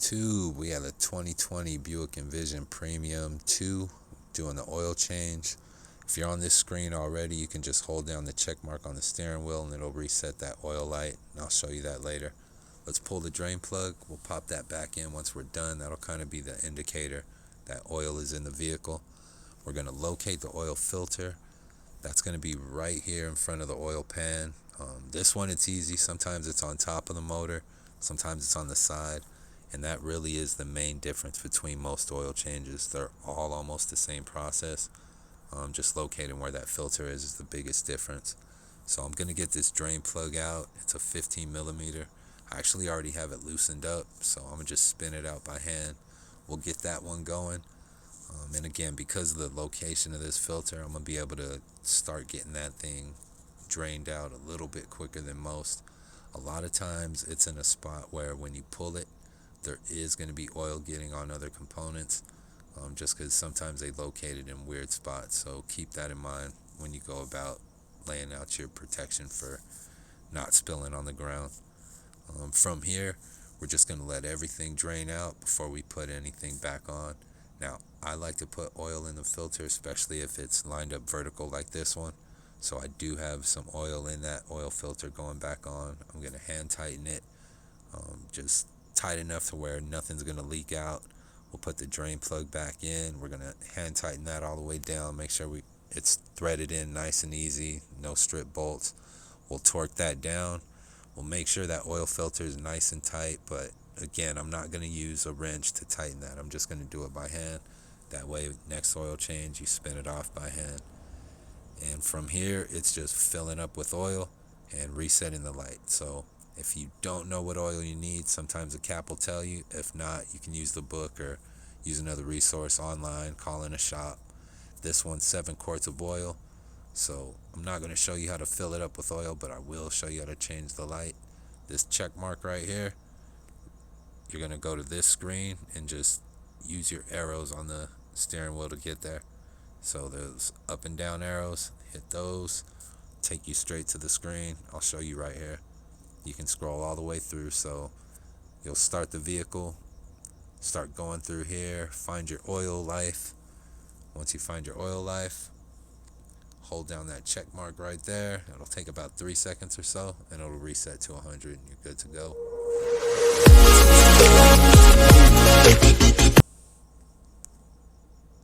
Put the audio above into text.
YouTube? We have a 2020 Buick Envision Premium 2 doing the oil change. If you're on this screen already, you can just hold down the check mark on the steering wheel and it'll reset that oil light, and I'll show you that later. Let's pull the drain plug. We'll pop that back in once we're done. That'll kind of be the indicator that oil is in the vehicle. We're going to locate the oil filter. That's going to be right here in front of the oil pan. This one, it's easy. Sometimes it's on top of the motor, sometimes it's on the side, and that really is the main difference between most oil changes. They're all almost the same process. Just locating where that filter is the biggest difference. So I'm going to get this drain plug out. It's a 15 millimeter. I actually already have it loosened up, so I'm going to just spin it out by hand. We'll get that one going. And again, because of the location of this filter, I'm going to be able to start getting that thing drained out a little bit quicker than most. A lot of times it's in a spot where when you pull it, there is going to be oil getting on other components, just because sometimes they locate it in weird spots. So keep that in mind when you go about laying out your protection for not spilling on the ground. From here, we're just going to let everything drain out before we put anything back on. Now, I like to put oil in the filter, especially if it's lined up vertical like this one. So I do have some oil in that oil filter going back on. I'm going to hand tighten it, just tight enough to where nothing's going to leak out. We'll put the drain plug back in. We're going to hand tighten that all the way down, make sure it's threaded in nice and easy, no strip bolts. We'll torque that down. We'll make sure that oil filter is nice and tight, but again, I'm not going to use a wrench to tighten that. I'm just going to do it by hand. That way, next oil change, you spin it off by hand. And from here, it's just filling up with oil and resetting the light. So if you don't know what oil you need, sometimes the cap will tell you. If not, you can use the book or use another resource online, call in a shop. This one's 7 quarts of oil. So I'm not going to show you how to fill it up with oil, but I will show you how to change the light. This check mark right here, you're going to go to this screen and just use your arrows on the steering wheel to get there. So those up and down arrows, hit those, take you straight to the screen. I'll show you right here. You can scroll all the way through. So you'll start the vehicle, start going through here, find your oil life. Once you find your oil life, hold down that check mark right there. It'll take about 3 seconds or so, and it'll reset to 100, and you're good to go.